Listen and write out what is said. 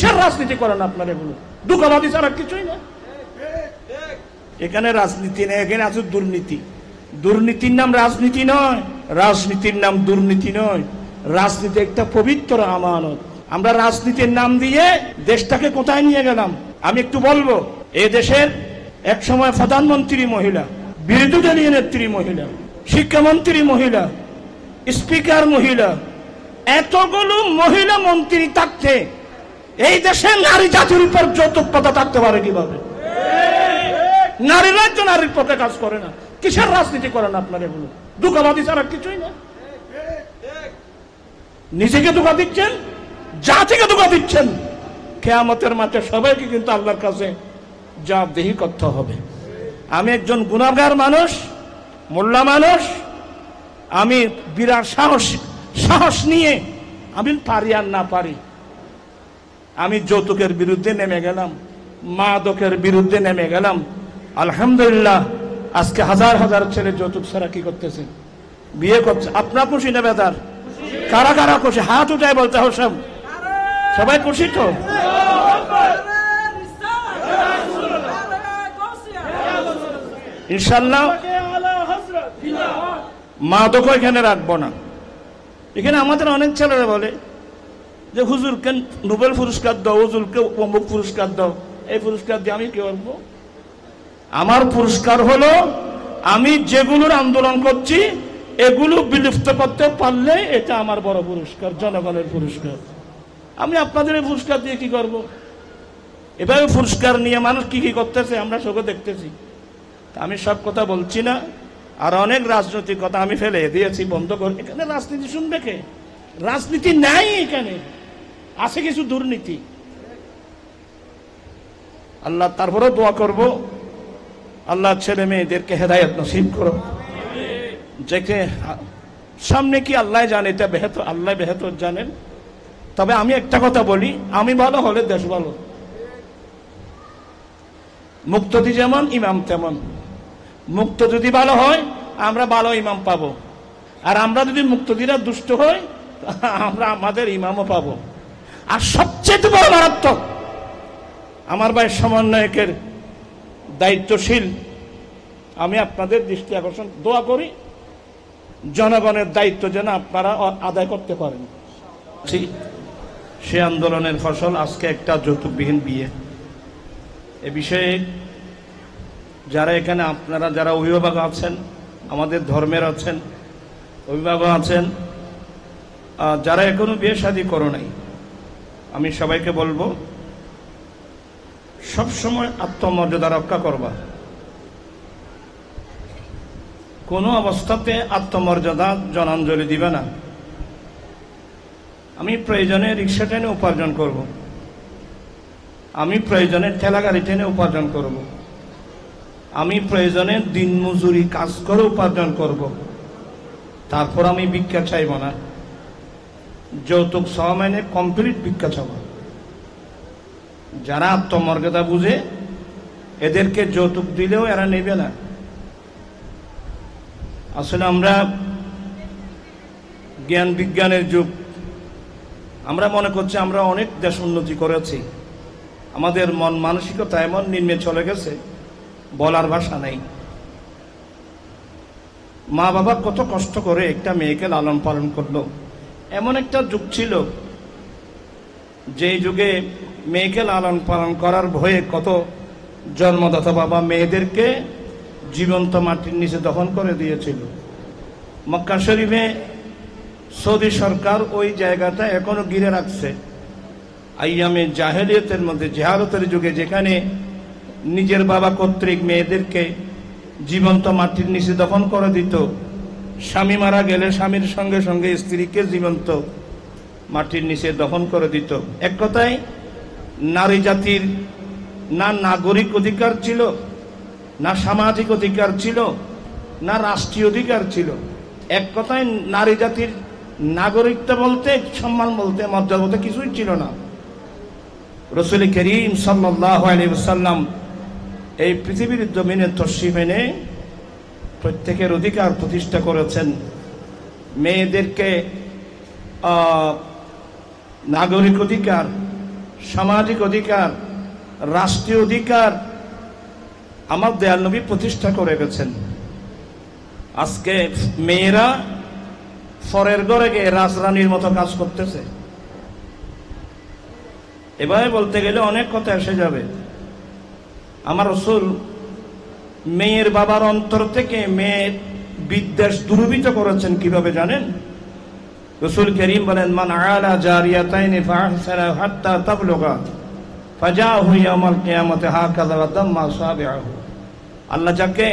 কিসের রাজনীতি করেন আপনারা? এগুলো দুঃখবাদী ছাড়া কিছুই না। এখানে রাজনীতি নেই, এখানে আছে দুর্নীতি। দুর্নীতির নাম রাজনীতি নয়, রাজনীতির নাম দুর্নীতি নয়। রাজনীতি একটা পবিত্র আমানত। আমরা রাজনীতির নাম দিয়ে দেশটাকে কোথায় নিয়ে গেলাম? আমি একটু বলবো, এই দেশের এক সময় প্রধানমন্ত্রী মহিলা, বিরোধী দলীয় নেত্রী মহিলা, শিক্ষামন্ত্রী মহিলা, স্পিকার মহিলা, এতগুলো মহিলা মন্ত্রী থাকতে এই দেশে নারী জাতির উপর যৌতুক প্রথা থাকতে পারে কিভাবে? নারীরা তো নারীর পথে কাজ করে না। কিসের রাজনীতি করেন আপনারা? এগুলো দুঃখবাদী ছাড়া কিছুই না। নিজেকে ধোঁকা দিচ্ছেন, জাতিকে ধোঁকা দিচ্ছেন। কিয়ামতের মাঠে সবাইকে কিন্তু আল্লাহর কাছে জবাবদিহি করতে হবে। আমি একজন গুনাহগার মানুষ, মোল্লা মানুষ। আমি বিরাট সাহস নিয়ে, আমি পারি আর না পারি, আমি যৌতুকের বিরুদ্ধে নেমে গেলাম, মাদকের বিরুদ্ধে নেমে গেলাম। আলহামদুলিল্লাহ, আজকে হাজার হাজার ছেলে যৌতুক ছাড়া কি করতেছে? বিয়ে করছে। আপনার খুশি না বেদার? কারা কারা খুশি? হাত উঠায় বলতে হবে। সবাই খুশি তো? ইনশাল্লাহ মাদক এখানে রাখবো না। এখানে আমাদের অনেক ছেলেরা বলে যে হুজুরকে নোবেল পুরস্কার দাও, হুজুরকে অমুক পুরস্কার দাও। এই পুরস্কার দিয়ে আমি কি করবো? আমার পুরস্কার হলো, আমি যেগুলোর আন্দোলন করছি এগুলো বিলুপ্ত করতে পারলে এটা আমার বড় পুরস্কার, জনগণের পুরস্কার। আমি আপনাদের এই পুরস্কার দিয়ে কি করব? এভাবে পুরস্কার নিয়ে মানুষ কি কি করতেছে আমরা সব দেখতেছি। আমি সব কথা বলছি না, আর অনেক রাজনৈতিক কথা আমি ফেলে দিয়েছি, বন্ধ করে। এখানে রাজনীতি শুনবে কে? রাজনীতি নাই, এখানে আছে কিছু দুর্নীতি। আল্লাহ তারপরেও দোয়া করব, আল্লাহ ছেলে মেয়েদেরকে হেদায়েত নসিব করো। যে সামনে কি আল্লাহ জানে, এটা বেহতর, আল্লাহ বেহতর জানেন। তবে আমি একটা কথা বলি, আমি ভালো হলে দেশ ভালো। মুক্তদি যেমন ইমাম তেমন। মুক্ত যদি ভালো হয় আমরা ভালো ইমাম পাবো, আর আমরা যদি মুক্তদিরা দুষ্ট হয় আমরা আমাদের ইমামও পাবো। আর সবচেয়ে বড় মারাত্মক, আমার ভাই সমন্বয়কের দায়িত্বশীল, আমি আপনাদের দৃষ্টি আকর্ষণ দোয়া করি, জনগণের দায়িত্ব যেন আপনারা আদায় করতে পারেন। সে আন্দোলনের ফসল আজকে একটা যৌতুকবিহীন বিয়ে। এ বিষয়ে যারা এখানে আপনারা যারা অভিভাবক আছেন, আমাদের ধর্মের আছেন, অভিভাবক আছেন, যারা এখনো বিয়ে শাদী করো নাই, আমি সবাইকে বলবো সবসময় আত্মমর্যাদা রক্ষা করবা। কোনো অবস্থাতে আত্মমর্যাদা জনাঞ্জলি দিবে না। আমি প্রয়োজনে রিক্সা টেনে উপার্জন করব, আমি প্রয়োজনে ঠেলাগাড়ি টেনে উপার্জন করব, আমি প্রয়োজনে দিন মজুরি কাজ করে উপার্জন করব। তারপর আমি ভিক্ষা চাইব না। যৌতুক সহ মানে কমপ্লিট ভিক্ষা চাইব। যারা আত্মমর্যাদা বুঝে এদেরকে যৌতুক দিলেও এরা নেবে না। আসলে আমরা জ্ঞান বিজ্ঞানের যুগ, আমরা মনে করছি আমরা অনেক দেশ উন্নতি করেছি, আমাদের মন মানসিকতা এমন নিম্নে চলে গেছে বলার ভাষা নেই। মা বাবা কত কষ্ট করে একটা মেয়েকে লালন পালন করলো। এমন একটা যুগ ছিল যেই যুগে মেয়েকে লালন পালন করার ভয়ে কত জন্মদাতা বাবা মেয়েদেরকে জীবন্ত মাটির নিচে দফন করে দিয়েছিল। মক্কা শরীফে সৌদি সরকার ওই জায়গাটা এখনো ঘিরে রাখছে। আইয়ামে জাহেলিয়তের মধ্যে, জেহালতের যুগে, যেখানে নিজের বাবা কর্তৃক মেয়েদেরকে জীবন্ত মাটির নিচে দফন করে দিত। স্বামী মারা গেলে স্বামীর সঙ্গে সঙ্গে স্ত্রীকে জীবন্ত মাটির নিচে দফন করে দিত। এক কথায় নারী জাতির না নাগরিক অধিকার ছিল, না সামাজিক অধিকার ছিল, না রাষ্ট্রীয় অধিকার ছিল। এক কথায় নারী জাতির নাগরিকতা বলতে, সম্মান বলতে, মর্যাদা বলতে কিছুই ছিল না। রাসূল করিম সাল্লাল্লাহু আলাইহি ওয়াসাল্লাম এই পৃথিবীর জমিনে তশরিফ এনে প্রত্যেকের অধিকার প্রতিষ্ঠা করেছেন। মেয়েদেরকে নাগরিক অধিকার, সামাজিক অধিকার, রাষ্ট্রীয় অধিকার আমার দয়াল নবী প্রতিষ্ঠা করে গেছেন। আজকে মেয়েরা পরের ঘরে গিয়ে রাজরানীর মতো কাজ করতেছে। এভাবে বলতে গেলে অনেক কথা এসে যাবে। আমার রাসূল মেয়ের বাবার অন্তর থেকে মেয়ের বিদ্বেষ দূরীভূত করেছেন কিভাবে জানেন? রাসূল করিম বলেন, মান আলা জারিয়াতাইনি ফাহসানা হাত্তা তাবলুগা ফাজাহু ইয়াউমাল কিয়ামাতি হাকাযা ওয়া দাম্মা সাবিহু। আল্লাহ যাকে